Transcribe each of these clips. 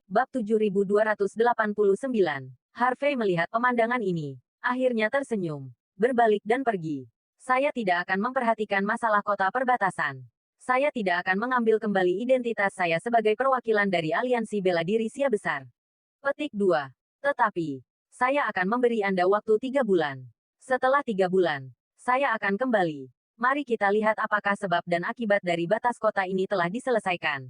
Bab 7289. Harvey melihat pemandangan ini. Akhirnya tersenyum, berbalik dan pergi. Saya tidak akan memperhatikan masalah kota perbatasan. Saya tidak akan mengambil kembali identitas saya sebagai perwakilan dari aliansi bela diri Sia Besar. Petik 2. Tetapi, saya akan memberi Anda waktu 3 bulan. Setelah 3 bulan, saya akan kembali. Mari kita lihat apakah sebab dan akibat dari batas kota ini telah diselesaikan.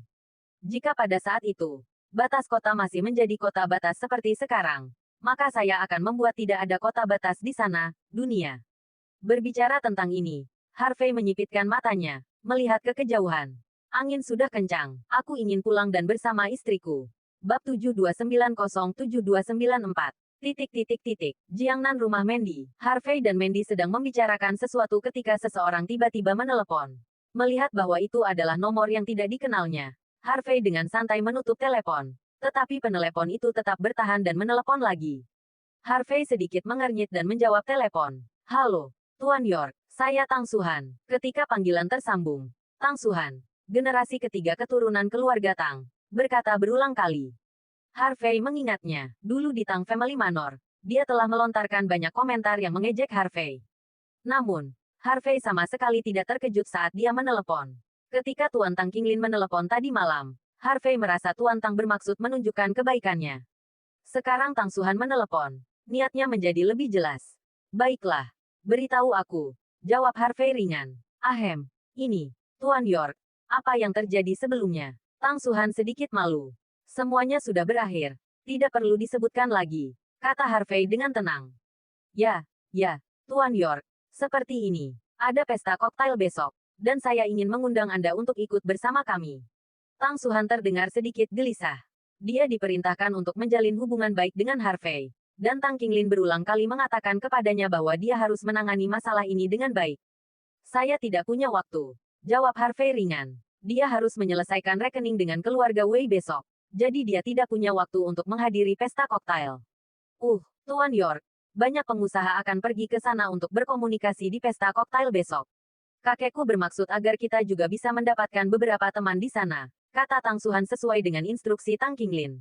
Jika pada saat itu, batas kota masih menjadi kota batas seperti sekarang, maka saya akan membuat tidak ada kota batas di sana, dunia. Berbicara tentang ini, Harvey menyipitkan matanya, melihat ke kejauhan. Angin sudah kencang, aku ingin pulang dan bersama istriku. Bab 72907294. Jiangnan rumah Mandy. Harvey dan Mandy sedang membicarakan sesuatu ketika seseorang tiba-tiba menelepon. Melihat bahwa itu adalah nomor yang tidak dikenalnya, Harvey dengan santai menutup telepon. Tetapi penelepon itu tetap bertahan dan menelepon lagi. Harvey sedikit mengernyit dan menjawab telepon. Halo, Tuan York, saya Tang Suhan. Ketika panggilan tersambung, Tang Suhan, generasi ketiga keturunan keluarga Tang, berkata berulang kali. Harvey mengingatnya, dulu di Tang Family Manor, dia telah melontarkan banyak komentar yang mengejek Harvey. Namun, Harvey sama sekali tidak terkejut saat dia menelepon. Ketika Tuan Tang Qinglin menelepon tadi malam, Harvey merasa Tuan Tang bermaksud menunjukkan kebaikannya. Sekarang Tang Suhan menelepon, niatnya menjadi lebih jelas. Baiklah, beritahu aku, jawab Harvey ringan. Ahem, ini, Tuan York, apa yang terjadi sebelumnya? Tang Suhan sedikit malu. Semuanya sudah berakhir, tidak perlu disebutkan lagi, kata Harvey dengan tenang. Ya, Tuan York, seperti ini, ada pesta koktail besok, dan saya ingin mengundang Anda untuk ikut bersama kami. Tang Suhan terdengar sedikit gelisah. Dia diperintahkan untuk menjalin hubungan baik dengan Harvey, dan Tang Qinglin berulang kali mengatakan kepadanya bahwa dia harus menangani masalah ini dengan baik. Saya tidak punya waktu, jawab Harvey ringan. Dia harus menyelesaikan rekening dengan keluarga Wei besok, jadi dia tidak punya waktu untuk menghadiri pesta koktail. Tuan York, banyak pengusaha akan pergi ke sana untuk berkomunikasi di pesta koktail besok. Kakekku bermaksud agar kita juga bisa mendapatkan beberapa teman di sana, kata Tang Suhan sesuai dengan instruksi Tang Qinglin.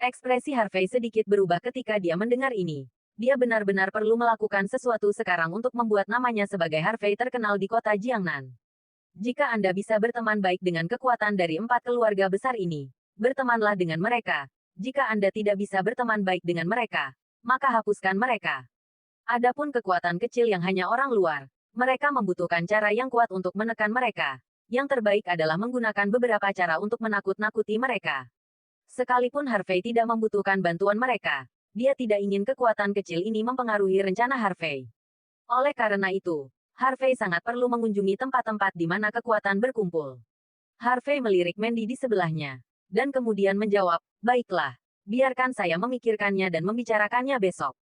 Ekspresi Harvey sedikit berubah ketika dia mendengar ini. Dia benar-benar perlu melakukan sesuatu sekarang untuk membuat namanya sebagai Harvey terkenal di kota Jiangnan. Jika Anda bisa berteman baik dengan kekuatan dari 4 keluarga besar ini, bertemanlah dengan mereka. Jika Anda tidak bisa berteman baik dengan mereka, maka hapuskan mereka. Adapun kekuatan kecil yang hanya orang luar, mereka membutuhkan cara yang kuat untuk menekan mereka. Yang terbaik adalah menggunakan beberapa cara untuk menakut-nakuti mereka. Sekalipun Harvey tidak membutuhkan bantuan mereka, dia tidak ingin kekuatan kecil ini mempengaruhi rencana Harvey. Oleh karena itu, Harvey sangat perlu mengunjungi tempat-tempat di mana kekuatan berkumpul. Harvey melirik Mandy di sebelahnya, dan kemudian menjawab, baiklah, biarkan saya memikirkannya dan membicarakannya besok.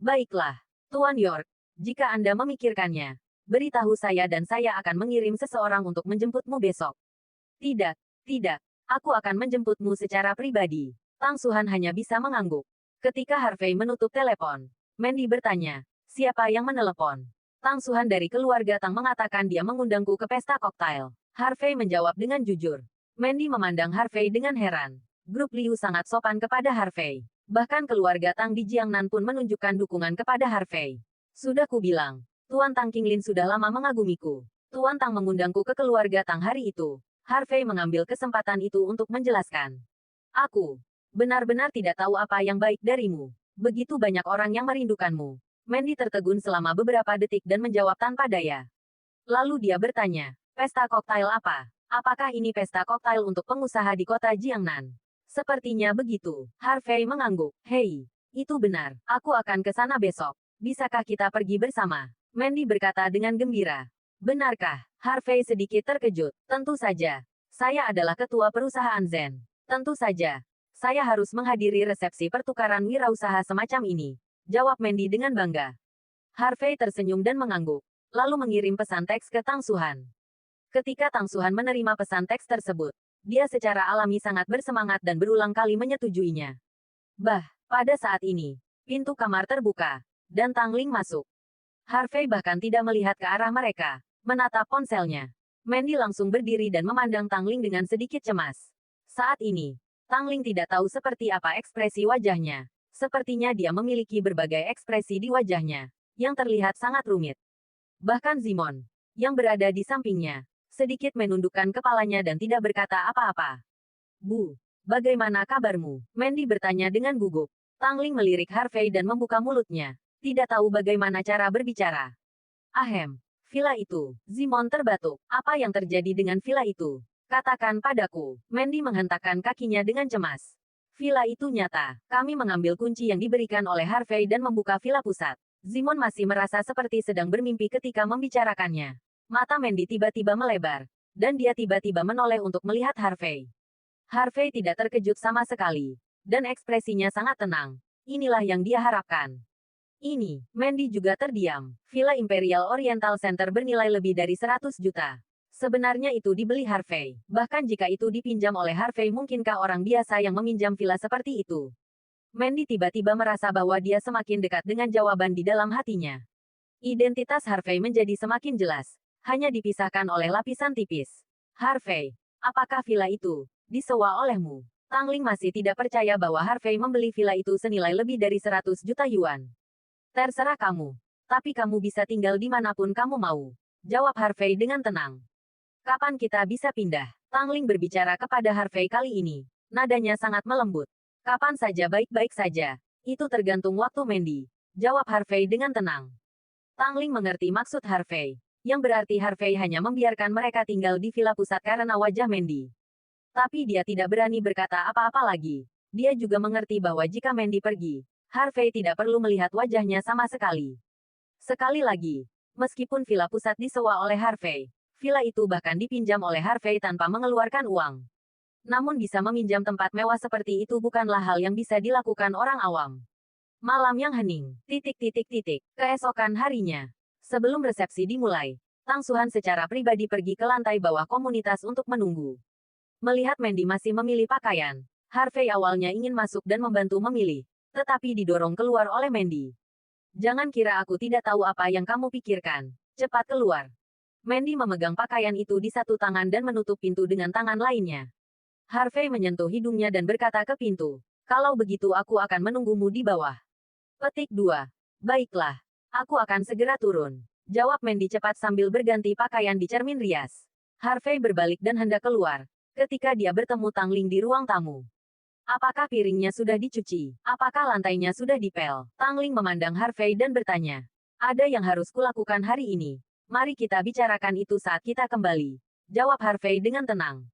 Baiklah, Tuan York, jika Anda memikirkannya, beritahu saya dan saya akan mengirim seseorang untuk menjemputmu besok. Tidak, aku akan menjemputmu secara pribadi. Tang Suhan hanya bisa mengangguk. Ketika Harvey menutup telepon, Mandy bertanya, siapa yang menelepon? Tang Suhan dari keluarga Tang mengatakan dia mengundangku ke pesta koktail. Harvey menjawab dengan jujur. Mandy memandang Harvey dengan heran. Grup Liu sangat sopan kepada Harvey. Bahkan keluarga Tang di Jiangnan pun menunjukkan dukungan kepada Harvey. Sudah kubilang, Tuan Tang Qinglin sudah lama mengagumiku. Tuan Tang mengundangku ke keluarga Tang hari itu. Harvey mengambil kesempatan itu untuk menjelaskan. Aku benar-benar tidak tahu apa yang baik darimu. Begitu banyak orang yang merindukanmu. Mandy tertegun selama beberapa detik dan menjawab tanpa daya. Lalu dia bertanya, pesta koktail apa? Apakah ini pesta koktail untuk pengusaha di kota Jiangnan? Sepertinya begitu. Harvey mengangguk. Hei, itu benar. Aku akan ke sana besok. Bisakah kita pergi bersama? Mandy berkata dengan gembira. Benarkah? Harvey sedikit terkejut. Tentu saja. Saya adalah ketua perusahaan Zen. Tentu saja. Saya harus menghadiri resepsi pertukaran wirausaha semacam ini. Jawab Mandy dengan bangga. Harvey tersenyum dan mengangguk, lalu mengirim pesan teks ke Tang Suhan. Ketika Tang Suhan menerima pesan teks tersebut, dia secara alami sangat bersemangat dan berulang kali menyetujuinya. Pada saat ini, pintu kamar terbuka, dan Tang Ling masuk. Harvey bahkan tidak melihat ke arah mereka, menatap ponselnya. Mandy langsung berdiri dan memandang Tang Ling dengan sedikit cemas. Saat ini, Tangling tidak tahu seperti apa ekspresi wajahnya. Sepertinya dia memiliki berbagai ekspresi di wajahnya, yang terlihat sangat rumit. Bahkan Zimon, yang berada di sampingnya, sedikit menundukkan kepalanya dan tidak berkata apa-apa. Bu, bagaimana kabarmu? Mandy bertanya dengan gugup. Tangling melirik Harvey dan membuka mulutnya. Tidak tahu bagaimana cara berbicara. Ahem, villa itu. Zimon terbatuk. Apa yang terjadi dengan villa itu? Katakan padaku. Mandy menghentakkan kakinya dengan cemas. Villa itu nyata. Kami mengambil kunci yang diberikan oleh Harvey dan membuka villa pusat. Zimon masih merasa seperti sedang bermimpi ketika membicarakannya. Mata Mandy tiba-tiba melebar. Dan dia tiba-tiba menoleh untuk melihat Harvey. Harvey tidak terkejut sama sekali. Dan ekspresinya sangat tenang. Inilah yang dia harapkan. Mandy juga terdiam. Villa Imperial Oriental Center bernilai lebih dari 100 juta. Sebenarnya itu dibeli Harvey. Bahkan jika itu dipinjam oleh Harvey, mungkinkah orang biasa yang meminjam villa seperti itu? Mandy tiba-tiba merasa bahwa dia semakin dekat dengan jawaban di dalam hatinya. Identitas Harvey menjadi semakin jelas. Hanya dipisahkan oleh lapisan tipis. Harvey, apakah villa itu disewa olehmu? Tangling masih tidak percaya bahwa Harvey membeli villa itu senilai lebih dari 100 juta yuan. Terserah kamu. Tapi kamu bisa tinggal dimanapun kamu mau. Jawab Harvey dengan tenang. Kapan kita bisa pindah? Tangling berbicara kepada Harvey kali ini. Nadanya sangat melembut. Kapan saja baik-baik saja. Itu tergantung waktu Mandy. Jawab Harvey dengan tenang. Tangling mengerti maksud Harvey. Yang berarti Harvey hanya membiarkan mereka tinggal di villa pusat karena wajah Mandy. Tapi dia tidak berani berkata apa-apa lagi. Dia juga mengerti bahwa jika Mandy pergi, Harvey tidak perlu melihat wajahnya sama sekali. Sekali lagi, meskipun villa pusat disewa oleh Harvey, villa itu bahkan dipinjam oleh Harvey tanpa mengeluarkan uang. Namun bisa meminjam tempat mewah seperti itu bukanlah hal yang bisa dilakukan orang awam. Malam yang hening, keesokan harinya. Sebelum resepsi dimulai, Tang Suhan secara pribadi pergi ke lantai bawah komunitas untuk menunggu. Melihat Mandy masih memilih pakaian, Harvey awalnya ingin masuk dan membantu memilih, tetapi didorong keluar oleh Mandy. Jangan kira aku tidak tahu apa yang kamu pikirkan. Cepat keluar. Mandy memegang pakaian itu di satu tangan dan menutup pintu dengan tangan lainnya. Harvey menyentuh hidungnya dan berkata ke pintu. Kalau begitu aku akan menunggumu di bawah. Petik 2. Baiklah. Aku akan segera turun. Jawab Mandy cepat sambil berganti pakaian di cermin rias. Harvey berbalik dan hendak keluar. Ketika dia bertemu Tangling di ruang tamu. Apakah piringnya sudah dicuci? Apakah lantainya sudah dipel? Tangling memandang Harvey dan bertanya. Ada yang harus kulakukan hari ini. Mari kita bicarakan itu saat kita kembali. Jawab Harvey dengan tenang.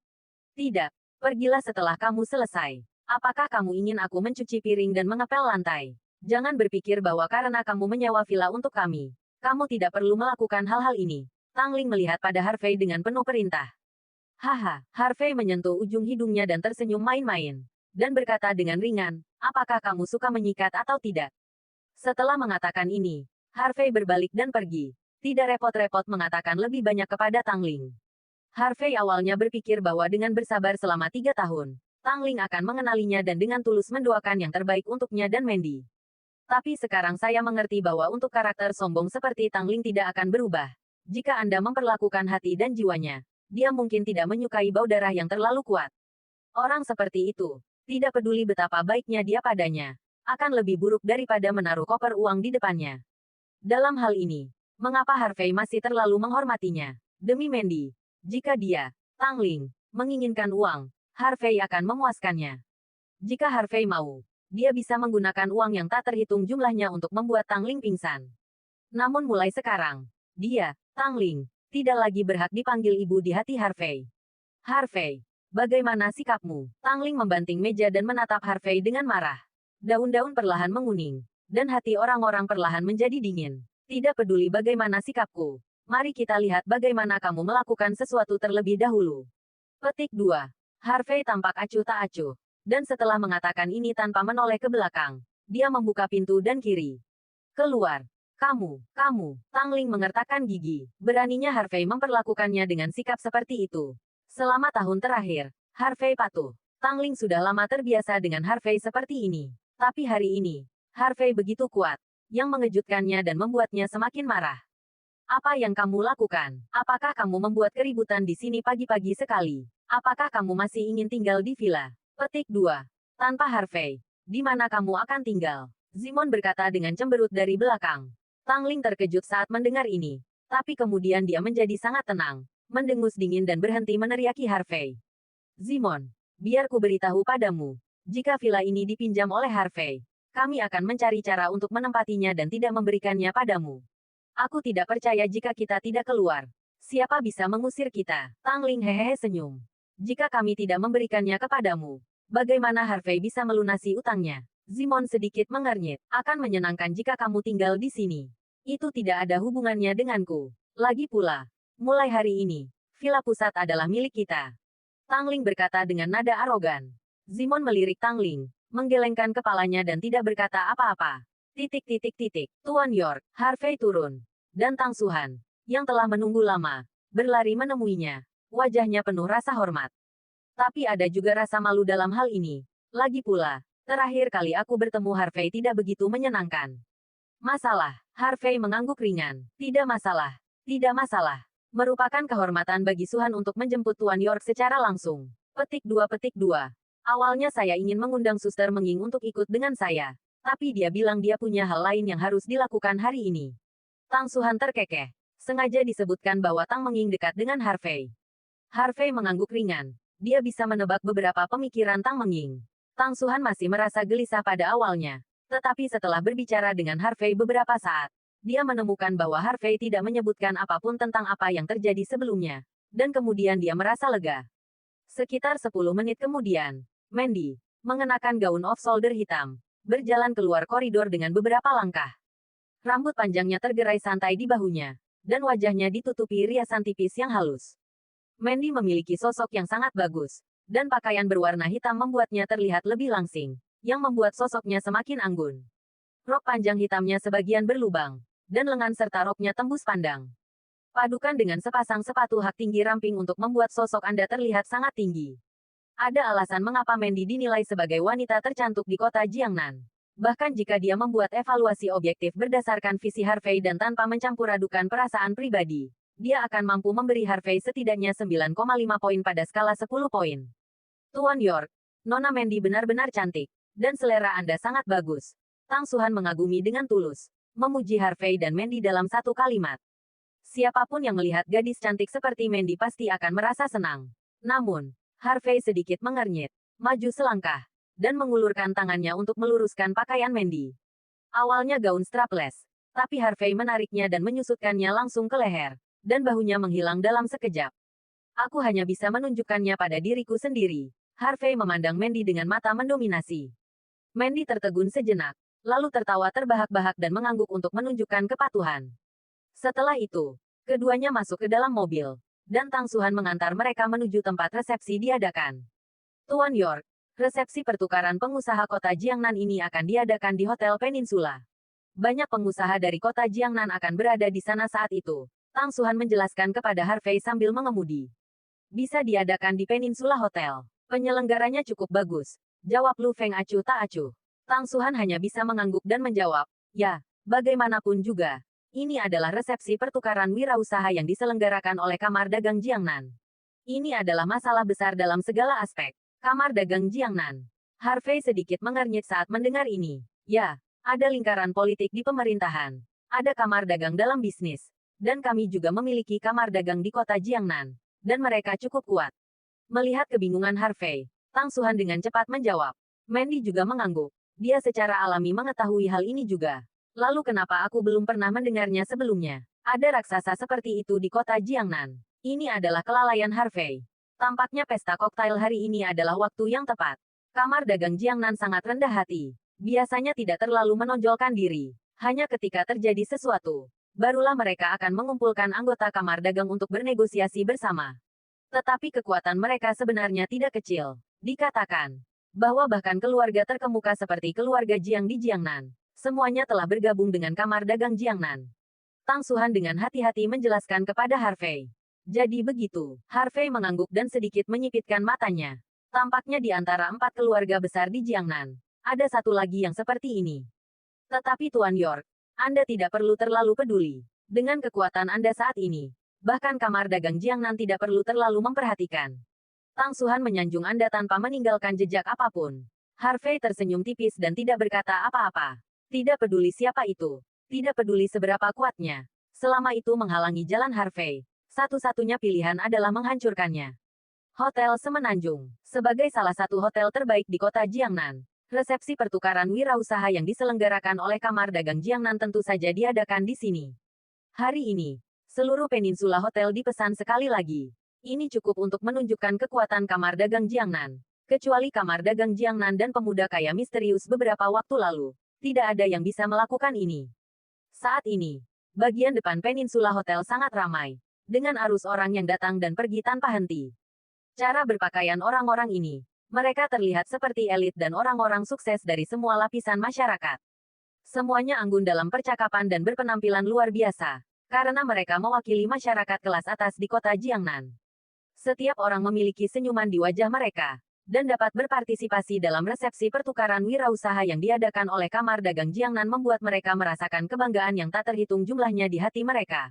Tidak. Pergilah setelah kamu selesai. Apakah kamu ingin aku mencuci piring dan mengepel lantai? Jangan berpikir bahwa karena kamu menyewa villa untuk kami, kamu tidak perlu melakukan hal-hal ini. Tangling melihat pada Harvey dengan penuh perintah. Haha, Harvey menyentuh ujung hidungnya dan tersenyum main-main. Dan berkata dengan ringan, apakah kamu suka menyikat atau tidak? Setelah mengatakan ini, Harvey berbalik dan pergi. Tidak repot-repot mengatakan lebih banyak kepada Tangling. Harvey awalnya berpikir bahwa dengan bersabar selama 3 tahun, Tangling akan mengenalinya dan dengan tulus mendoakan yang terbaik untuknya dan Mandy. Tapi sekarang saya mengerti bahwa untuk karakter sombong seperti Tangling tidak akan berubah. Jika Anda memperlakukan hati dan jiwanya, dia mungkin tidak menyukai bau darah yang terlalu kuat. Orang seperti itu, tidak peduli betapa baiknya dia padanya, akan lebih buruk daripada menaruh koper uang di depannya. Dalam hal ini, mengapa Harvey masih terlalu menghormatinya? Demi Mandy. Jika dia, Tangling, menginginkan uang, Harvey akan memuaskannya. Jika Harvey mau, dia bisa menggunakan uang yang tak terhitung jumlahnya untuk membuat Tangling pingsan. Namun mulai sekarang, dia, Tangling, tidak lagi berhak dipanggil ibu di hati Harvey. Harvey, bagaimana sikapmu? Tangling membanting meja dan menatap Harvey dengan marah. Daun-daun perlahan menguning, dan hati orang-orang perlahan menjadi dingin. Tidak peduli bagaimana sikapku. Mari kita lihat bagaimana kamu melakukan sesuatu terlebih dahulu. Petik 2. Harvey tampak acuh tak acuh. Dan setelah mengatakan ini tanpa menoleh ke belakang, dia membuka pintu dan kiri. Keluar. Kamu. Tangling mengertakkan gigi. Beraninya Harvey memperlakukannya dengan sikap seperti itu. Selama tahun terakhir, Harvey patuh. Tangling sudah lama terbiasa dengan Harvey seperti ini. Tapi hari ini, Harvey begitu kuat, yang mengejutkannya dan membuatnya semakin marah. Apa yang kamu lakukan? Apakah kamu membuat keributan di sini pagi-pagi sekali? Apakah kamu masih ingin tinggal di villa? Petik 2. Tanpa Harvey, di mana kamu akan tinggal? Zimon berkata dengan cemberut dari belakang. Tangling terkejut saat mendengar ini. Tapi kemudian dia menjadi sangat tenang, mendengus dingin dan berhenti meneriaki Harvey. Zimon, biar ku beritahu padamu. Jika villa ini dipinjam oleh Harvey, kami akan mencari cara untuk menempatinya dan tidak memberikannya padamu. Aku tidak percaya jika kita tidak keluar. Siapa bisa mengusir kita? Tangling hehehe senyum. Jika kami tidak memberikannya kepadamu, bagaimana Harvey bisa melunasi utangnya? Zimon sedikit mengernyit. Akan menyenangkan jika kamu tinggal di sini. Itu tidak ada hubungannya denganku. Lagi pula, mulai hari ini, villa pusat adalah milik kita. Tangling berkata dengan nada arogan. Zimon melirik Tangling, menggelengkan kepalanya dan tidak berkata apa-apa. Tuan York, Harvey turun. Dan Tang Suhan, yang telah menunggu lama, berlari menemuinya. Wajahnya penuh rasa hormat. Tapi ada juga rasa malu dalam hal ini. Lagi pula, terakhir kali aku bertemu Harvey tidak begitu menyenangkan. Masalah, Harvey mengangguk ringan. Tidak masalah. Tidak masalah. Merupakan kehormatan bagi Suhan untuk menjemput Tuan York secara langsung. Petik 2. Awalnya saya ingin mengundang Suster Menging untuk ikut dengan saya. Tapi dia bilang dia punya hal lain yang harus dilakukan hari ini. Tang Suhan terkekeh. Sengaja disebutkan bahwa Tang Menging dekat dengan Harvey. Harvey mengangguk ringan. Dia bisa menebak beberapa pemikiran Tang Menging. Tang Suhan masih merasa gelisah pada awalnya. Tetapi setelah berbicara dengan Harvey beberapa saat, dia menemukan bahwa Harvey tidak menyebutkan apapun tentang apa yang terjadi sebelumnya. Dan kemudian dia merasa lega. Sekitar 10 menit kemudian, Mandy, mengenakan gaun off-shoulder hitam, berjalan keluar koridor dengan beberapa langkah. Rambut panjangnya tergerai santai di bahunya, dan wajahnya ditutupi riasan tipis yang halus. Mandy memiliki sosok yang sangat bagus, dan pakaian berwarna hitam membuatnya terlihat lebih langsing, yang membuat sosoknya semakin anggun. Rok panjang hitamnya sebagian berlubang, dan lengan serta roknya tembus pandang. Padukan dengan sepasang sepatu hak tinggi ramping untuk membuat sosok Anda terlihat sangat tinggi. Ada alasan mengapa Mandy dinilai sebagai wanita tercantik di kota Jiangnan. Bahkan jika dia membuat evaluasi objektif berdasarkan visi Harvey dan tanpa mencampur adukan perasaan pribadi, dia akan mampu memberi Harvey setidaknya 9,5 poin pada skala 10 poin. Tuan York, Nona Mandy benar-benar cantik, dan selera Anda sangat bagus. Tang Suhan mengagumi dengan tulus, memuji Harvey dan Mandy dalam satu kalimat. Siapapun yang melihat gadis cantik seperti Mandy pasti akan merasa senang. Namun, Harvey sedikit mengernyit, maju selangkah, dan mengulurkan tangannya untuk meluruskan pakaian Mandy. Awalnya gaun strapless, tapi Harvey menariknya dan menyusutkannya langsung ke leher, dan bahunya menghilang dalam sekejap. Aku hanya bisa menunjukkannya pada diriku sendiri. Harvey memandang Mandy dengan mata mendominasi. Mandy tertegun sejenak, lalu tertawa terbahak-bahak dan mengangguk untuk menunjukkan kepatuhan. Setelah itu, keduanya masuk ke dalam mobil, dan Tang Suhan mengantar mereka menuju tempat resepsi diadakan. Tuan York, resepsi pertukaran pengusaha kota Jiangnan ini akan diadakan di Hotel Peninsula. Banyak pengusaha dari kota Jiangnan akan berada di sana saat itu. Tang Suhan menjelaskan kepada Harvey sambil mengemudi. Bisa diadakan di Peninsula Hotel. Penyelenggaranya cukup bagus. Jawab Lu Feng acuh tak acuh. Tang Suhan hanya bisa mengangguk dan menjawab, ya, bagaimanapun juga. Ini adalah resepsi pertukaran wirausaha yang diselenggarakan oleh Kamar Dagang Jiangnan. Ini adalah masalah besar dalam segala aspek. Kamar Dagang Jiangnan. Harvey sedikit mengernyit saat mendengar ini. Ya, ada lingkaran politik di pemerintahan. Ada kamar dagang dalam bisnis. Dan kami juga memiliki kamar dagang di kota Jiangnan. Dan mereka cukup kuat. Melihat kebingungan Harvey, Tang Suhan dengan cepat menjawab. Mandy juga mengangguk. Dia secara alami mengetahui hal ini juga. Lalu kenapa aku belum pernah mendengarnya sebelumnya? Ada raksasa seperti itu di kota Jiangnan. Ini adalah kelalaian Harvey. Tampaknya pesta koktail hari ini adalah waktu yang tepat. Kamar dagang Jiangnan sangat rendah hati. Biasanya tidak terlalu menonjolkan diri. Hanya ketika terjadi sesuatu, barulah mereka akan mengumpulkan anggota kamar dagang untuk bernegosiasi bersama. Tetapi kekuatan mereka sebenarnya tidak kecil. Dikatakan bahwa bahkan keluarga terkemuka seperti keluarga Jiang di Jiangnan, semuanya telah bergabung dengan kamar dagang Jiangnan. Tang Suhan dengan hati-hati menjelaskan kepada Harvey. Jadi begitu. Harvey mengangguk dan sedikit menyipitkan matanya. Tampaknya di antara 4 keluarga besar di Jiangnan, ada satu lagi yang seperti ini. Tetapi Tuan York, Anda tidak perlu terlalu peduli. Dengan kekuatan Anda saat ini, bahkan kamar dagang Jiangnan tidak perlu terlalu memperhatikan. Tang Suhan menyanjung Anda tanpa meninggalkan jejak apapun. Harvey tersenyum tipis dan tidak berkata apa-apa. Tidak peduli siapa itu. Tidak peduli seberapa kuatnya. Selama itu menghalangi jalan Harvey, satu-satunya pilihan adalah menghancurkannya. Hotel Semenanjung. Sebagai salah satu hotel terbaik di kota Jiangnan, resepsi pertukaran wirausaha yang diselenggarakan oleh Kamar Dagang Jiangnan tentu saja diadakan di sini. Hari ini, seluruh peninsula hotel dipesan sekali lagi. Ini cukup untuk menunjukkan kekuatan Kamar Dagang Jiangnan. Kecuali Kamar Dagang Jiangnan dan pemuda kaya misterius beberapa waktu lalu, tidak ada yang bisa melakukan ini. Saat ini, bagian depan peninsula hotel sangat ramai, dengan arus orang yang datang dan pergi tanpa henti. Cara berpakaian orang-orang ini, mereka terlihat seperti elit dan orang-orang sukses dari semua lapisan masyarakat. Semuanya anggun dalam percakapan dan berpenampilan luar biasa, karena mereka mewakili masyarakat kelas atas di kota Jiangnan. Setiap orang memiliki senyuman di wajah mereka, dan dapat berpartisipasi dalam resepsi pertukaran wirausaha yang diadakan oleh Kamar Dagang Jiangnan membuat mereka merasakan kebanggaan yang tak terhitung jumlahnya di hati mereka.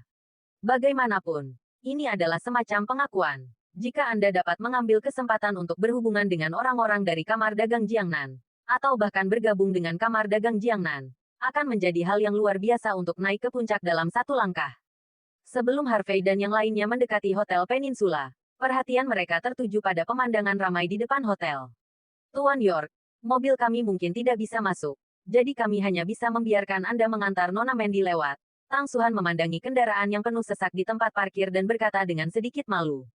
Bagaimanapun, ini adalah semacam pengakuan. Jika Anda dapat mengambil kesempatan untuk berhubungan dengan orang-orang dari Kamar Dagang Jiangnan, atau bahkan bergabung dengan Kamar Dagang Jiangnan, akan menjadi hal yang luar biasa untuk naik ke puncak dalam satu langkah. Sebelum Harvey dan yang lainnya mendekati Hotel Peninsula, perhatian mereka tertuju pada pemandangan ramai di depan hotel. Tuan York, mobil kami mungkin tidak bisa masuk, jadi kami hanya bisa membiarkan Anda mengantar Nona Mandy lewat. Tang Suhan memandangi kendaraan yang penuh sesak di tempat parkir dan berkata dengan sedikit malu.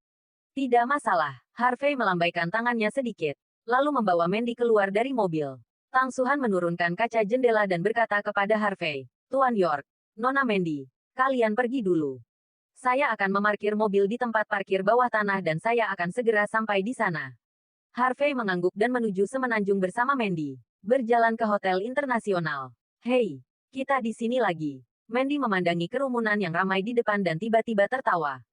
Tidak masalah. Harvey melambaikan tangannya sedikit, lalu membawa Mandy keluar dari mobil. Tang Suhan menurunkan kaca jendela dan berkata kepada Harvey, Tuan York, Nona Mandy, kalian pergi dulu. Saya akan memarkir mobil di tempat parkir bawah tanah dan saya akan segera sampai di sana. Harvey mengangguk dan menuju Semenanjung bersama Mandy, berjalan ke hotel internasional. Hei, kita di sini lagi. Mandy memandangi kerumunan yang ramai di depan dan tiba-tiba tertawa.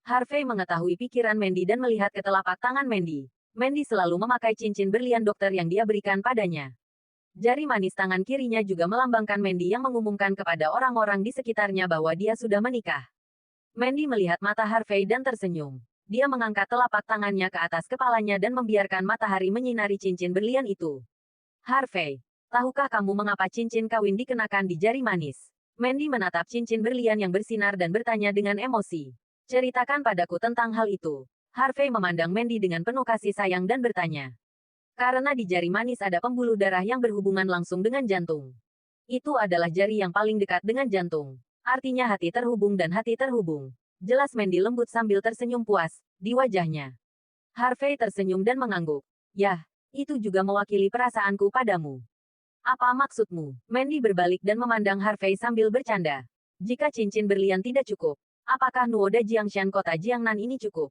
Harvey mengetahui pikiran Mandy dan melihat ke telapak tangan Mandy. Mandy selalu memakai cincin berlian dokter yang dia berikan padanya. Jari manis tangan kirinya juga melambangkan Mandy yang mengumumkan kepada orang-orang di sekitarnya bahwa dia sudah menikah. Mandy melihat mata Harvey dan tersenyum. Dia mengangkat telapak tangannya ke atas kepalanya dan membiarkan matahari menyinari cincin berlian itu. Harvey, tahukah kamu mengapa cincin kawin dikenakan di jari manis? Mandy menatap cincin berlian yang bersinar dan bertanya dengan emosi. Ceritakan padaku tentang hal itu. Harvey memandang Mandy dengan penuh kasih sayang dan bertanya. Karena di jari manis ada pembuluh darah yang berhubungan langsung dengan jantung. Itu adalah jari yang paling dekat dengan jantung. Artinya hati terhubung dan hati terhubung. Jelas Mandy lembut sambil tersenyum puas di wajahnya. Harvey tersenyum dan mengangguk. Yah, itu juga mewakili perasaanku padamu. Apa maksudmu? Mandy berbalik dan memandang Harvey sambil bercanda. Jika cincin berlian tidak cukup, apakah Nuoda Jiangshan kota Jiangnan ini cukup?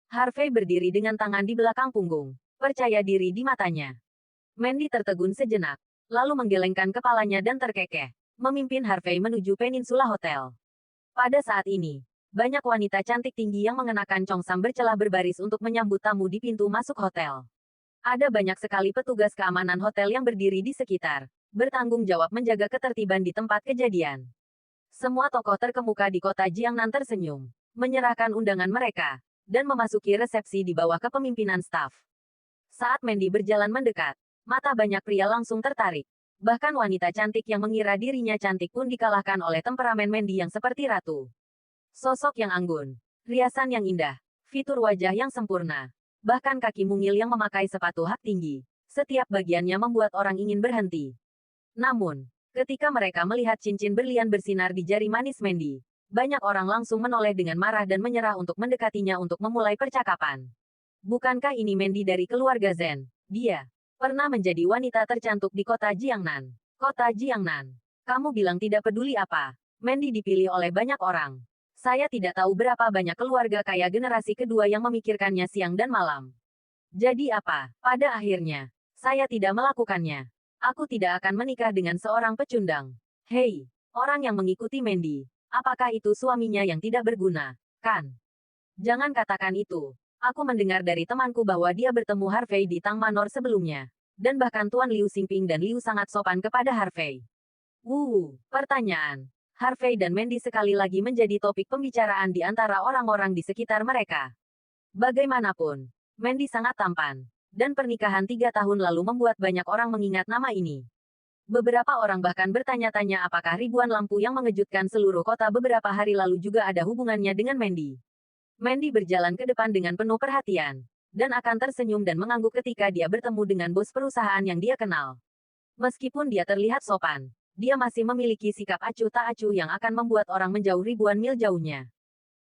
Harvey berdiri dengan tangan di belakang punggung. Percaya diri di matanya. Mandy tertegun sejenak. Lalu menggelengkan kepalanya dan terkekeh. Memimpin Harvey menuju Peninsula Hotel. Pada saat ini, banyak wanita cantik tinggi yang mengenakan congsam bercelah berbaris untuk menyambut tamu di pintu masuk hotel. Ada banyak sekali petugas keamanan hotel yang berdiri di sekitar, bertanggung jawab menjaga ketertiban di tempat kejadian. Semua tokoh terkemuka di kota Jiangnan tersenyum, menyerahkan undangan mereka, dan memasuki resepsi di bawah kepemimpinan staf. Saat Mandy berjalan mendekat, mata banyak pria langsung tertarik. Bahkan wanita cantik yang mengira dirinya cantik pun dikalahkan oleh temperamen Mandy yang seperti ratu. Sosok yang anggun, riasan yang indah, fitur wajah yang sempurna, bahkan kaki mungil yang memakai sepatu hak tinggi. Setiap bagiannya membuat orang ingin berhenti. Namun, ketika mereka melihat cincin berlian bersinar di jari manis Mandy, banyak orang langsung menoleh dengan marah dan menyerah untuk mendekatinya untuk memulai percakapan. Bukankah ini Mandy dari keluarga Zen? Dia pernah menjadi wanita tercantik di kota Jiangnan. Kota Jiangnan. Kamu bilang tidak peduli apa? Mandy dipilih oleh banyak orang. Saya tidak tahu berapa banyak keluarga kaya generasi kedua yang memikirkannya siang dan malam. Jadi apa? Pada akhirnya, saya tidak melakukannya. Aku tidak akan menikah dengan seorang pecundang. Hei, orang yang mengikuti Mandy. Apakah itu suaminya yang tidak berguna? Kan? Jangan katakan itu. Aku mendengar dari temanku bahwa dia bertemu Harvey di Tang Manor sebelumnya. Dan bahkan Tuan Liu Xingping dan Liu sangat sopan kepada Harvey. Pertanyaan. Harvey dan Mandy sekali lagi menjadi topik pembicaraan di antara orang-orang di sekitar mereka. Bagaimanapun, Mandy sangat tampan. Dan pernikahan 3 tahun lalu membuat banyak orang mengingat nama ini. Beberapa orang bahkan bertanya-tanya apakah ribuan lampu yang mengejutkan seluruh kota beberapa hari lalu juga ada hubungannya dengan Mandy. Mandy berjalan ke depan dengan penuh perhatian. Dan akan tersenyum dan mengangguk ketika dia bertemu dengan bos perusahaan yang dia kenal. Meskipun dia terlihat sopan, dia masih memiliki sikap acuh tak acuh yang akan membuat orang menjauh ribuan mil jauhnya.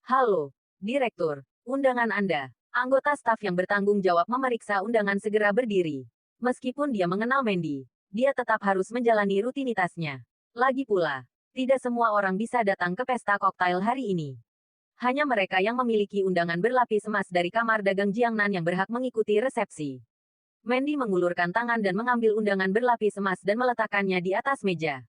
Halo, Direktur. Undangan Anda. Anggota staf yang bertanggung jawab memeriksa undangan segera berdiri. Meskipun dia mengenal Mandy, dia tetap harus menjalani rutinitasnya. Lagi pula, tidak semua orang bisa datang ke pesta koktail hari ini. Hanya mereka yang memiliki undangan berlapis emas dari kamar dagang Jiangnan yang berhak mengikuti resepsi. Mandy mengulurkan tangan dan mengambil undangan berlapis emas dan meletakkannya di atas meja.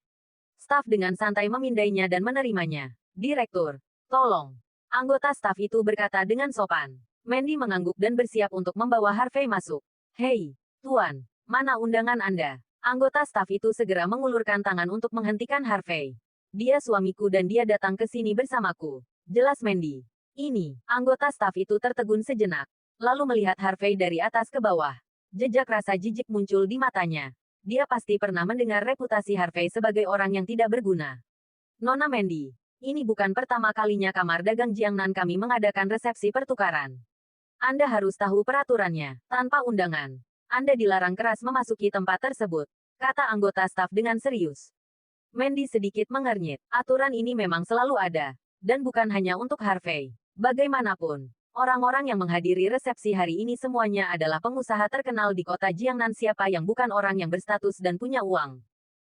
Staf dengan santai memindainya dan menerimanya. Direktur, tolong. Anggota staf itu berkata dengan sopan. Mandy mengangguk dan bersiap untuk membawa Harvey masuk. Hei, Tuan, mana undangan Anda? Anggota staf itu segera mengulurkan tangan untuk menghentikan Harvey. Dia suamiku dan dia datang ke sini bersamaku. Jelas Mandy. Ini, anggota staf itu tertegun sejenak. Lalu melihat Harvey dari atas ke bawah. Jejak rasa jijik muncul di matanya. Dia pasti pernah mendengar reputasi Harvey sebagai orang yang tidak berguna. Nona Mandy, ini bukan pertama kalinya kamar dagang Jiangnan kami mengadakan resepsi pertukaran. Anda harus tahu peraturannya. Tanpa undangan, Anda dilarang keras memasuki tempat tersebut, kata anggota staf dengan serius. Mandy sedikit mengernyit. Aturan ini memang selalu ada. Dan bukan hanya untuk Harvey. Bagaimanapun, orang-orang yang menghadiri resepsi hari ini semuanya adalah pengusaha terkenal di kota Jiangnan, siapa yang bukan orang yang berstatus dan punya uang.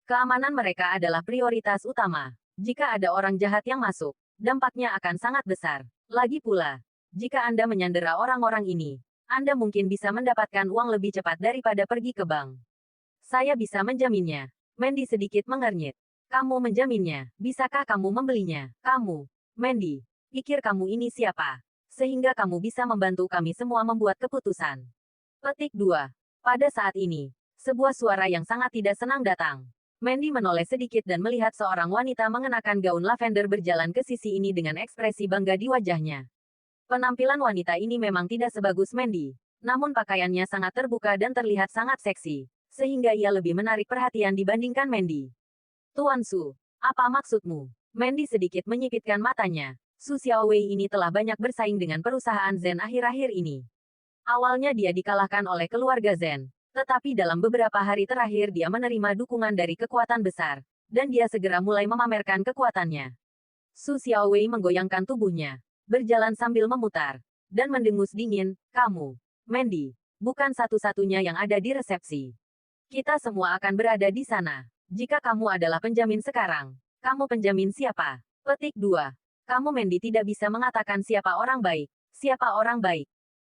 Keamanan mereka adalah prioritas utama. Jika ada orang jahat yang masuk, dampaknya akan sangat besar. Lagi pula, jika Anda menyandera orang-orang ini, Anda mungkin bisa mendapatkan uang lebih cepat daripada pergi ke bank. Saya bisa menjaminnya. Mandy sedikit mengernyit. Kamu menjaminnya. Bisakah kamu membelinya? Kamu, Mandy, pikir kamu ini siapa? Sehingga kamu bisa membantu kami semua membuat keputusan. Petik 2. Pada saat ini, sebuah suara yang sangat tidak senang datang. Mandy menoleh sedikit dan melihat seorang wanita mengenakan gaun lavender berjalan ke sisi ini dengan ekspresi bangga di wajahnya. Penampilan wanita ini memang tidak sebagus Mandy, namun pakaiannya sangat terbuka dan terlihat sangat seksi, sehingga ia lebih menarik perhatian dibandingkan Mandy. Tuan Su, apa maksudmu? Mandy sedikit menyipitkan matanya. Su Xiaowei ini telah banyak bersaing dengan perusahaan Zen akhir-akhir ini. Awalnya dia dikalahkan oleh keluarga Zen, tetapi dalam beberapa hari terakhir dia menerima dukungan dari kekuatan besar, dan dia segera mulai memamerkan kekuatannya. Su Xiaowei menggoyangkan tubuhnya, berjalan sambil memutar, dan mendengus dingin, kamu, Mandy, bukan satu-satunya yang ada di resepsi. Kita semua akan berada di sana. Jika kamu adalah penjamin sekarang, kamu penjamin siapa? Petik 2. Kamu Mandy tidak bisa mengatakan siapa orang baik. Siapa orang baik?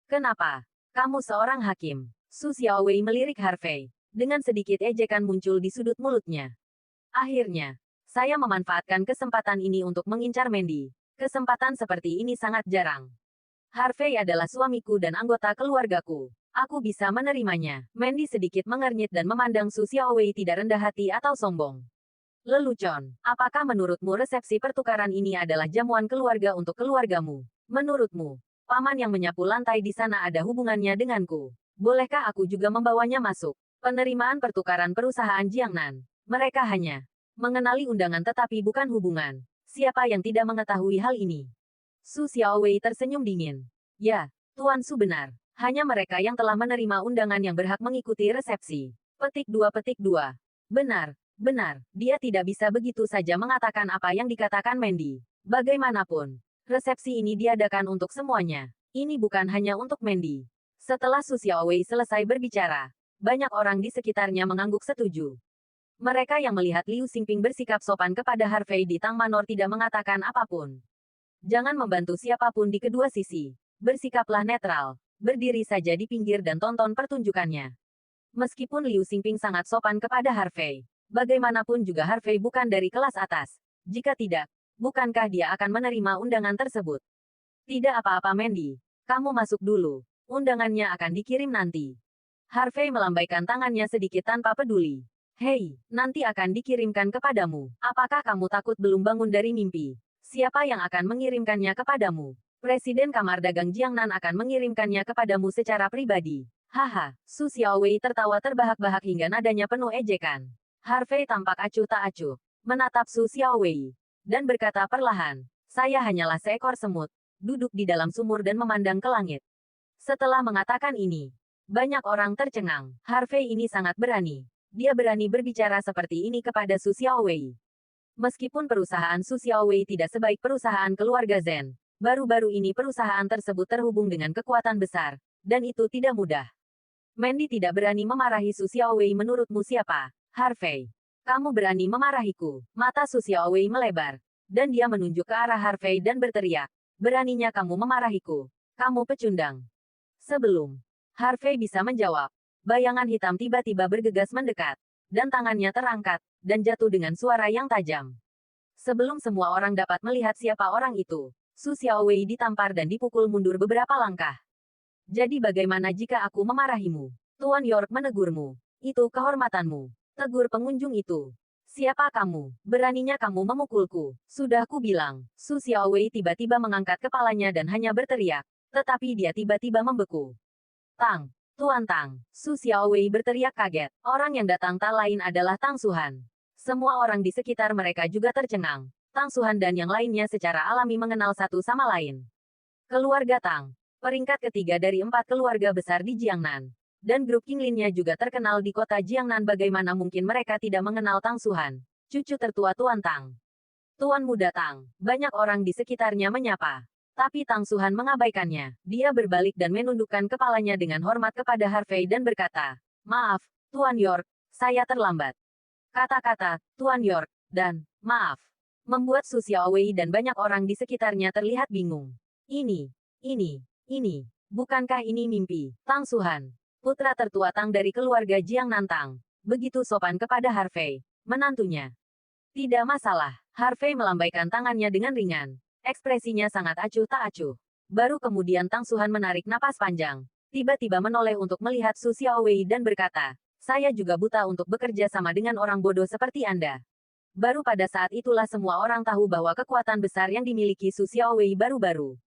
Kenapa? Kamu seorang hakim. Su Xiaowei melirik Harvey. Dengan sedikit ejekan muncul di sudut mulutnya. Akhirnya, saya memanfaatkan kesempatan ini untuk mengincar Mandy. Kesempatan seperti ini sangat jarang. Harvey adalah suamiku dan anggota keluargaku. Aku bisa menerimanya. Mandy sedikit mengernyit dan memandang Su Xiaowei tidak rendah hati atau sombong. Lelucon, apakah menurutmu resepsi pertukaran ini adalah jamuan keluarga untuk keluargamu? Menurutmu, paman yang menyapu lantai di sana ada hubungannya denganku? Bolehkah aku juga membawanya masuk? Penerimaan pertukaran perusahaan Jiangnan. Mereka hanya mengenali undangan tetapi bukan hubungan. Siapa yang tidak mengetahui hal ini? Su Xiaowei tersenyum dingin. Ya, Tuan Su benar. Hanya mereka yang telah menerima undangan yang berhak mengikuti resepsi. Petik 2. Benar. Benar, dia tidak bisa begitu saja mengatakan apa yang dikatakan Mandy. Bagaimanapun, resepsi ini diadakan untuk semuanya. Ini bukan hanya untuk Mandy. Setelah Su Xiaowei selesai berbicara, banyak orang di sekitarnya mengangguk setuju. Mereka yang melihat Liu Xingping bersikap sopan kepada Harvey di Tang Manor tidak mengatakan apapun. Jangan membantu siapapun di kedua sisi. Bersikaplah netral. Berdiri saja di pinggir dan tonton pertunjukannya. Meskipun Liu Xingping sangat sopan kepada Harvey, bagaimanapun juga Harvey bukan dari kelas atas. Jika tidak, bukankah dia akan menerima undangan tersebut? Tidak apa-apa Mandy. Kamu masuk dulu. Undangannya akan dikirim nanti. Harvey melambaikan tangannya sedikit tanpa peduli. Hei, nanti akan dikirimkan kepadamu. Apakah kamu takut belum bangun dari mimpi? Siapa yang akan mengirimkannya kepadamu? Presiden Kamar Dagang Jiangnan akan mengirimkannya kepadamu secara pribadi. Haha, Su Xiaowei tertawa terbahak-bahak hingga nadanya penuh ejekan. Harvey tampak acuh tak acuh, menatap Su Xiaowei, dan berkata perlahan, saya hanyalah seekor semut, duduk di dalam sumur dan memandang ke langit. Setelah mengatakan ini, banyak orang tercengang. Harvey ini sangat berani. Dia berani berbicara seperti ini kepada Su Xiaowei. Meskipun perusahaan Su Xiaowei tidak sebaik perusahaan keluarga Zhen, baru-baru ini perusahaan tersebut terhubung dengan kekuatan besar, dan itu tidak mudah. Mandy tidak berani memarahi Su Xiaowei. Menurutmu siapa, Harvey? Kamu berani memarahiku? Mata Su Xiaowei melebar, dan dia menunjuk ke arah Harvey dan berteriak, beraninya kamu memarahiku? Kamu pecundang. Sebelum Harvey bisa menjawab, bayangan hitam tiba-tiba bergegas mendekat, dan tangannya terangkat, dan jatuh dengan suara yang tajam. Sebelum semua orang dapat melihat siapa orang itu, Su Xiaowei ditampar dan dipukul mundur beberapa langkah. Jadi bagaimana jika aku memarahimu? Tuan York menegurmu. Itu kehormatanmu. Tegur pengunjung itu. Siapa kamu? Beraninya kamu memukulku? Sudah ku bilang. Su Xiaowei tiba-tiba mengangkat kepalanya dan hanya berteriak. Tetapi dia tiba-tiba membeku. Tang! Tuan Tang! Su Xiaowei berteriak kaget. Orang yang datang tak lain adalah Tang Suhan. Semua orang di sekitar mereka juga tercengang. Tang Suhan dan yang lainnya secara alami mengenal satu sama lain. Keluarga Tang. Peringkat ketiga dari 4 keluarga besar di Jiangnan. Dan grup Qinglinnya juga terkenal di kota Jiangnan. Bagaimana mungkin mereka tidak mengenal Tang Suhan, cucu tertua Tuan Tang. Tuan Muda Tang. Banyak orang di sekitarnya menyapa. Tapi Tang Suhan mengabaikannya. Dia berbalik dan menundukkan kepalanya dengan hormat kepada Harvey dan berkata, maaf, Tuan York, saya terlambat. Kata-kata, Tuan York, dan, maaf, membuat Su Xiaowei dan banyak orang di sekitarnya terlihat bingung. Ini, bukankah ini mimpi? Tang Suhan, putra tertua Tang dari keluarga Jiangnan Tang, begitu sopan kepada Harvey, menantunya. Tidak masalah, Harvey melambaikan tangannya dengan ringan. Ekspresinya sangat acuh tak acuh. Baru kemudian Tang Suhan menarik napas panjang, tiba-tiba menoleh untuk melihat Su Xiaowei dan berkata, saya juga buta untuk bekerja sama dengan orang bodoh seperti Anda. Baru pada saat itulah semua orang tahu bahwa kekuatan besar yang dimiliki Su Xiaowei baru-baru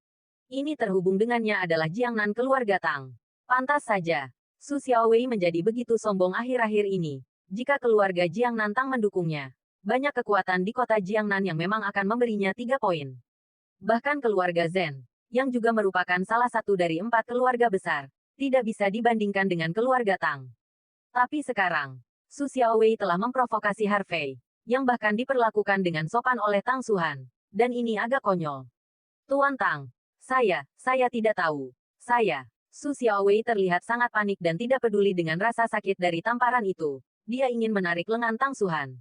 ini terhubung dengannya adalah Jiangnan keluarga Tang. Pantas saja, Su Xiaowei menjadi begitu sombong akhir-akhir ini. Jika keluarga Jiangnan Tang mendukungnya, banyak kekuatan di kota Jiangnan yang memang akan memberinya 3 poin. Bahkan keluarga Zhen, yang juga merupakan salah satu dari 4 keluarga besar, tidak bisa dibandingkan dengan keluarga Tang. Tapi sekarang, Su Xiaowei telah memprovokasi Harvey, yang bahkan diperlakukan dengan sopan oleh Tang Suhan. Dan ini agak konyol. Tuan Tang, saya tidak tahu. Su Xiaowei terlihat sangat panik dan tidak peduli dengan rasa sakit dari tamparan itu. Dia ingin menarik lengan Tang Suhan.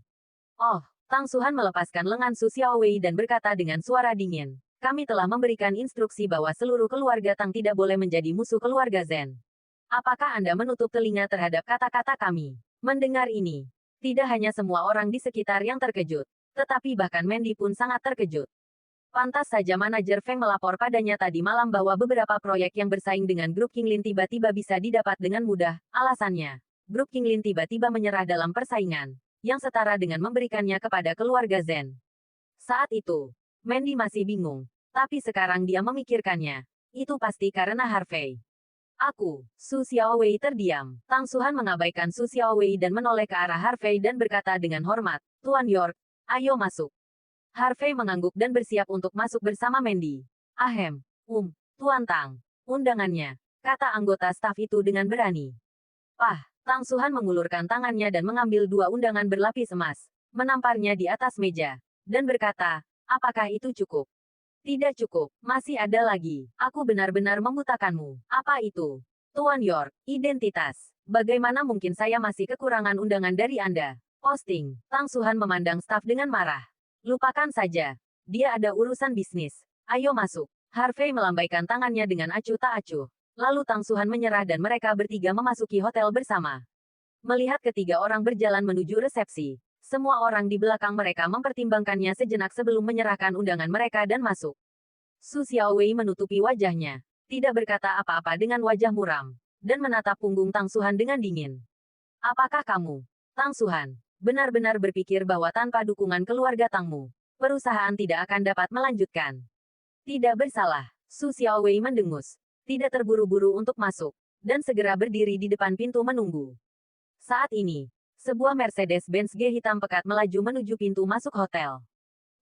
Oh, Tang Suhan melepaskan lengan Su Xiaowei dan berkata dengan suara dingin. Kami telah memberikan instruksi bahwa seluruh keluarga Tang tidak boleh menjadi musuh keluarga Zhen. Apakah Anda menutup telinga terhadap kata-kata kami? Mendengar ini, tidak hanya semua orang di sekitar yang terkejut, tetapi bahkan Mandy pun sangat terkejut. Pantas saja manajer Feng melapor padanya tadi malam bahwa beberapa proyek yang bersaing dengan grup Qinglin tiba-tiba bisa didapat dengan mudah. Alasannya, grup Qinglin tiba-tiba menyerah dalam persaingan, yang setara dengan memberikannya kepada keluarga Zhen. Saat itu, Mandy masih bingung, tapi sekarang dia memikirkannya. Itu pasti karena Harvey. Su Xiaowei terdiam. Tang Suhan mengabaikan Su Xiaowei dan menoleh ke arah Harvey dan berkata dengan hormat, Tuan York, ayo masuk. Harvey mengangguk dan bersiap untuk masuk bersama Mandy. Ahem, Tuan Tang, undangannya, kata anggota staf itu dengan berani. Tang Suhan mengulurkan tangannya dan mengambil 2 undangan berlapis emas, menamparnya di atas meja, dan berkata, apakah itu cukup? Tidak cukup, masih ada lagi. Aku benar-benar membutakanmu. Apa itu? Tuan York, identitas. Bagaimana mungkin saya masih kekurangan undangan dari Anda? Posting. Tang Suhan memandang staf dengan marah. Lupakan saja. Dia ada urusan bisnis. Ayo masuk. Harvey melambaikan tangannya dengan acuh tak acuh. Lalu Tang Suhan menyerah dan mereka bertiga memasuki hotel bersama. Melihat ketiga orang berjalan menuju resepsi, semua orang di belakang mereka mempertimbangkannya sejenak sebelum menyerahkan undangan mereka dan masuk. Su Xiaowei menutupi wajahnya, tidak berkata apa-apa dengan wajah muram, dan menatap punggung Tang Suhan dengan dingin. Apakah kamu, Tang Suhan, benar-benar berpikir bahwa tanpa dukungan keluarga Tangmu, perusahaan tidak akan dapat melanjutkan? Tidak bersalah. Su Xiaowei mendengus. Tidak terburu-buru untuk masuk. Dan segera berdiri di depan pintu menunggu. Saat ini, sebuah Mercedes-Benz G hitam pekat melaju menuju pintu masuk hotel.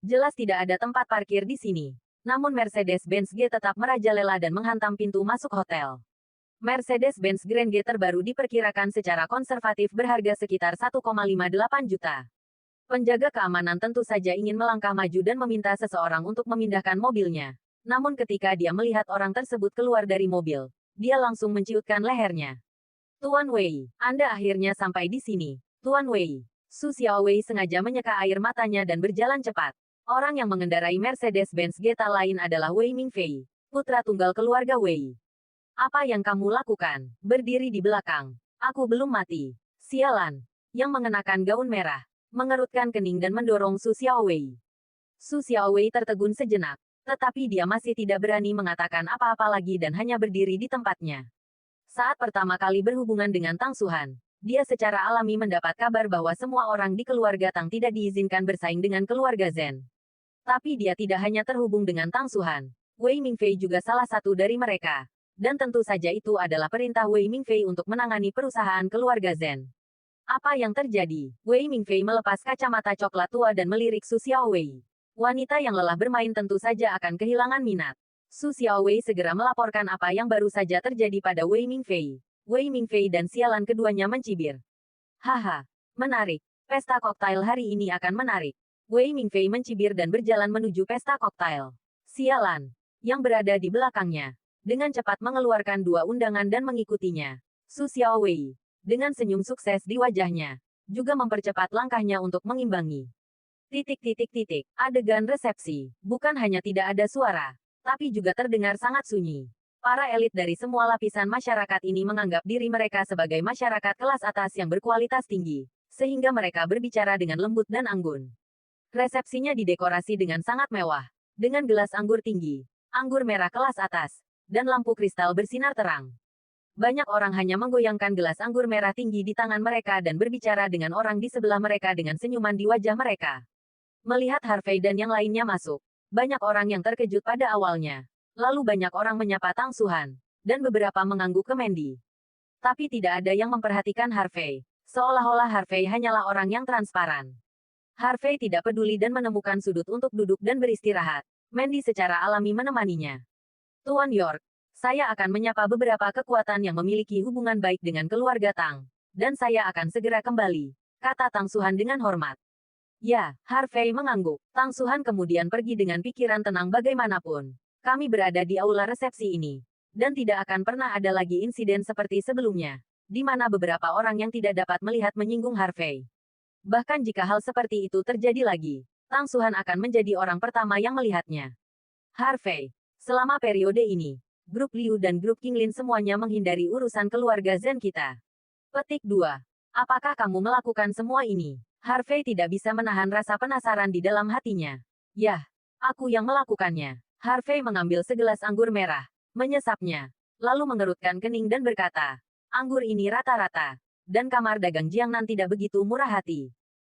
Jelas tidak ada tempat parkir di sini. Namun Mercedes-Benz G tetap merajalela dan menghantam pintu masuk hotel. Mercedes-Benz Grand G terbaru diperkirakan secara konservatif berharga sekitar 1,58 juta. Penjaga keamanan tentu saja ingin melangkah maju dan meminta seseorang untuk memindahkan mobilnya. Namun ketika dia melihat orang tersebut keluar dari mobil, dia langsung menciutkan lehernya. Tuan Wei, Anda akhirnya sampai di sini. Tuan Wei. Su Xiaowei sengaja menyeka air matanya dan berjalan cepat. Orang yang mengendarai Mercedes-Benz G tak lain adalah Wei Mingfei, putra tunggal keluarga Wei. Apa yang kamu lakukan? Berdiri di belakang. Aku belum mati. Sialan. Yang mengenakan gaun merah, mengerutkan kening dan mendorong Su Xiaowei. Su Xiaowei tertegun sejenak, tetapi dia masih tidak berani mengatakan apa-apa lagi dan hanya berdiri di tempatnya. Saat pertama kali berhubungan dengan Tang Suhan, dia secara alami mendapat kabar bahwa semua orang di keluarga Tang tidak diizinkan bersaing dengan keluarga Zhen. Tapi dia tidak hanya terhubung dengan Tang Suhan, Wei Mingfei juga salah satu dari mereka. Dan tentu saja itu adalah perintah Wei Mingfei untuk menangani perusahaan keluarga Zhen. Apa yang terjadi? Wei Mingfei melepas kacamata coklat tua dan melirik Su Xiaowei. Wanita yang lelah bermain tentu saja akan kehilangan minat. Su Xiaowei segera melaporkan apa yang baru saja terjadi pada Wei Mingfei. Wei Mingfei dan sialan keduanya mencibir. Haha, menarik. Pesta koktail hari ini akan menarik. Wei Mingfei mencibir dan berjalan menuju pesta koktail. Sialan, yang berada di belakangnya, dengan cepat mengeluarkan 2 undangan dan mengikutinya. Su Xiaowei, dengan senyum sukses di wajahnya, juga mempercepat langkahnya untuk mengimbangi. Adegan resepsi, bukan hanya tidak ada suara, tapi juga terdengar sangat sunyi. Para elit dari semua lapisan masyarakat ini menganggap diri mereka sebagai masyarakat kelas atas yang berkualitas tinggi, sehingga mereka berbicara dengan lembut dan anggun. Resepsinya didekorasi dengan sangat mewah, dengan gelas anggur tinggi, anggur merah kelas atas, dan lampu kristal bersinar terang. Banyak orang hanya menggoyangkan gelas anggur merah tinggi di tangan mereka dan berbicara dengan orang di sebelah mereka dengan senyuman di wajah mereka. Melihat Harvey dan yang lainnya masuk, banyak orang yang terkejut pada awalnya. Lalu banyak orang menyapa Tang Suhan, dan beberapa mengangguk ke Mandy. Tapi tidak ada yang memperhatikan Harvey, seolah-olah Harvey hanyalah orang yang transparan. Harvey tidak peduli dan menemukan sudut untuk duduk dan beristirahat. Mandy secara alami menemaninya. Tuan York, saya akan menyapa beberapa kekuatan yang memiliki hubungan baik dengan keluarga Tang. Dan saya akan segera kembali, kata Tang Suhan dengan hormat. Ya, Harvey mengangguk. Tang Suhan kemudian pergi dengan pikiran tenang bagaimanapun. Kami berada di aula resepsi ini. Dan tidak akan pernah ada lagi insiden seperti sebelumnya, di mana beberapa orang yang tidak dapat melihat menyinggung Harvey. Bahkan jika hal seperti itu terjadi lagi, Tang Suhan akan menjadi orang pertama yang melihatnya. Harvey, selama periode ini, grup Liu dan grup Qinglin semuanya menghindari urusan keluarga Zhen kita. Petik 2. Apakah kamu melakukan semua ini? Harvey tidak bisa menahan rasa penasaran di dalam hatinya. Yah, aku yang melakukannya. Harvey mengambil segelas anggur merah, menyesapnya, lalu mengerutkan kening dan berkata, anggur ini rata-rata, dan kamar dagang Jiangnan tidak begitu murah hati.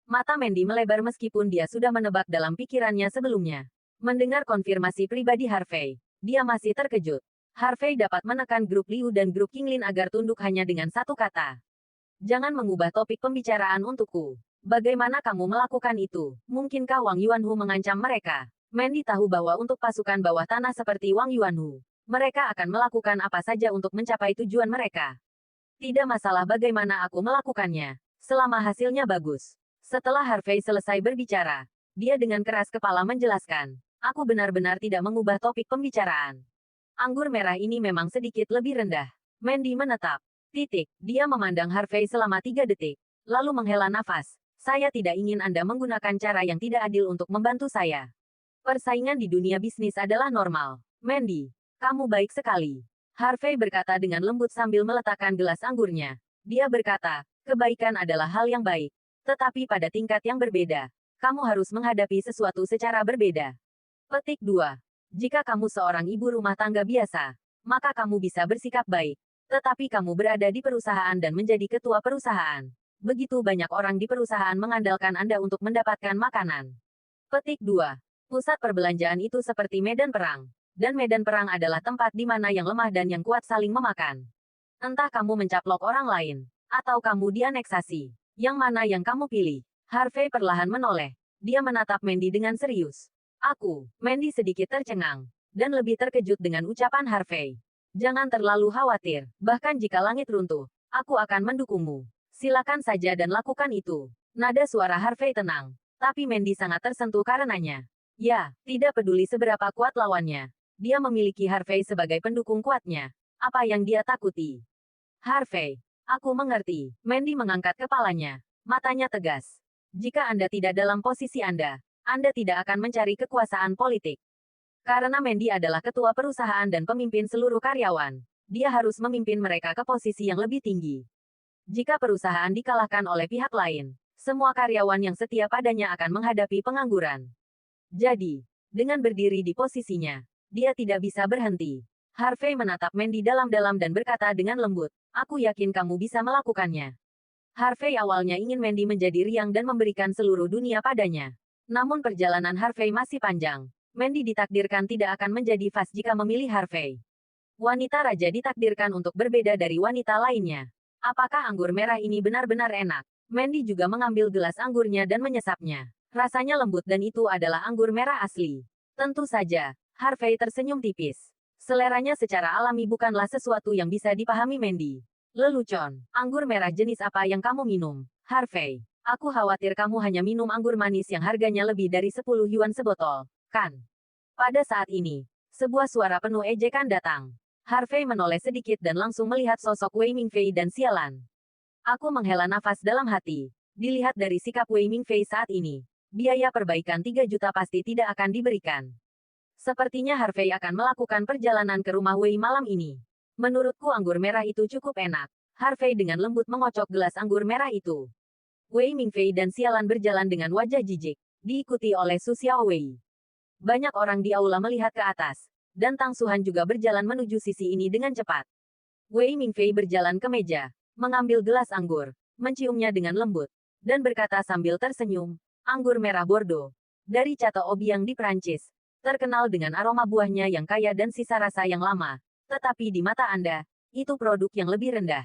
Mata Mandy melebar meskipun dia sudah menebak dalam pikirannya sebelumnya. Mendengar konfirmasi pribadi Harvey, dia masih terkejut. Harvey dapat menekan grup Liu dan grup Qinglin agar tunduk hanya dengan satu kata. Jangan mengubah topik pembicaraan untukku. Bagaimana kamu melakukan itu? Mungkinkah Wang Yuanhu mengancam mereka? Mandy tahu bahwa untuk pasukan bawah tanah seperti Wang Yuanhu, mereka akan melakukan apa saja untuk mencapai tujuan mereka. Tidak masalah bagaimana aku melakukannya, selama hasilnya bagus. Setelah Harvey selesai berbicara, dia dengan keras kepala menjelaskan, aku benar-benar tidak mengubah topik pembicaraan. Anggur merah ini memang sedikit lebih rendah. Mandy menetap. Dia memandang Harvey selama 3 detik, lalu menghela nafas. Saya tidak ingin Anda menggunakan cara yang tidak adil untuk membantu saya. Persaingan di dunia bisnis adalah normal. Mandy, kamu baik sekali. Harvey berkata dengan lembut sambil meletakkan gelas anggurnya. Dia berkata, kebaikan adalah hal yang baik. Tetapi pada tingkat yang berbeda, kamu harus menghadapi sesuatu secara berbeda. Petik 2. Jika kamu seorang ibu rumah tangga biasa, maka kamu bisa bersikap baik. Tetapi kamu berada di perusahaan dan menjadi ketua perusahaan. Begitu banyak orang di perusahaan mengandalkan Anda untuk mendapatkan makanan. Petik 2. Pusat perbelanjaan itu seperti medan perang. Dan medan perang adalah tempat di mana yang lemah dan yang kuat saling memakan. Entah kamu mencaplok orang lain, atau kamu dianeksasi. Yang mana yang kamu pilih? Harvey perlahan menoleh. Dia menatap Mandy dengan serius. Aku, Mandy sedikit tercengang. Dan lebih terkejut dengan ucapan Harvey. Jangan terlalu khawatir, bahkan jika langit runtuh, aku akan mendukungmu. Silakan saja dan lakukan itu. Nada suara Harvey tenang, tapi Mandy sangat tersentuh karenanya. Ya, tidak peduli seberapa kuat lawannya. Dia memiliki Harvey sebagai pendukung kuatnya. Apa yang dia takuti? Harvey, aku mengerti. Mandy mengangkat kepalanya. Matanya tegas. Jika Anda tidak dalam posisi Anda tidak akan mencari kekuasaan politik. Karena Mandy adalah ketua perusahaan dan pemimpin seluruh karyawan. Dia harus memimpin mereka ke posisi yang lebih tinggi. Jika perusahaan dikalahkan oleh pihak lain, semua karyawan yang setia padanya akan menghadapi pengangguran. Jadi, dengan berdiri di posisinya, dia tidak bisa berhenti. Harvey menatap Mandy dalam-dalam dan berkata dengan lembut, aku yakin kamu bisa melakukannya. Harvey awalnya ingin Mandy menjadi riang dan memberikan seluruh dunia padanya. Namun perjalanan Harvey masih panjang. Mandy ditakdirkan tidak akan menjadi fas jika memilih Harvey. Wanita raja ditakdirkan untuk berbeda dari wanita lainnya. Apakah anggur merah ini benar-benar enak? Mandy juga mengambil gelas anggurnya dan menyesapnya. Rasanya lembut dan itu adalah anggur merah asli. Tentu saja, Harvey tersenyum tipis. Seleranya secara alami bukanlah sesuatu yang bisa dipahami Mandy. Lelucon, anggur merah jenis apa yang kamu minum? Harvey, aku khawatir kamu hanya minum anggur manis yang harganya lebih dari 10 yuan sebotol. Kan? Pada saat ini, sebuah suara penuh ejekan datang. Harvey menoleh sedikit dan langsung melihat sosok Wei Mingfei dan Sialan. Aku menghela nafas dalam hati. Dilihat dari sikap Wei Mingfei saat ini, biaya perbaikan 3 juta pasti tidak akan diberikan. Sepertinya Harvey akan melakukan perjalanan ke rumah Wei malam ini. Menurutku anggur merah itu cukup enak. Harvey dengan lembut mengocok gelas anggur merah itu. Wei Mingfei dan Sialan berjalan dengan wajah jijik, diikuti oleh Su Xiaowei. Banyak orang di aula melihat ke atas, dan Tang Suhan juga berjalan menuju sisi ini dengan cepat. Wei Mingfei berjalan ke meja, mengambil gelas anggur, menciumnya dengan lembut, dan berkata sambil tersenyum, anggur merah Bordeaux. Dari Chateau Obiang di Prancis, terkenal dengan aroma buahnya yang kaya dan sisa rasa yang lama. Tetapi di mata Anda, itu produk yang lebih rendah.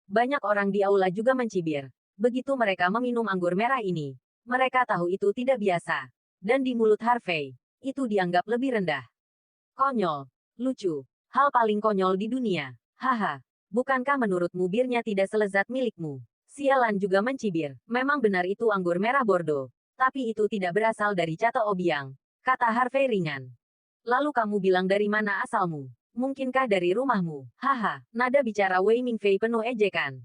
Banyak orang di aula juga mencibir. Begitu mereka meminum anggur merah ini, mereka tahu itu tidak biasa. Dan di mulut Harvey, itu dianggap lebih rendah. Konyol. Lucu. Hal paling konyol di dunia. Haha. Bukankah menurutmu birnya tidak selezat milikmu? Sialan juga mencibir. Memang benar itu anggur merah Bordeaux. Tapi itu tidak berasal dari Chateau Obiang, kata Harvey ringan. Lalu kamu bilang dari mana asalmu? Mungkinkah dari rumahmu? Haha. Nada bicara Wei Mingfei penuh ejekan.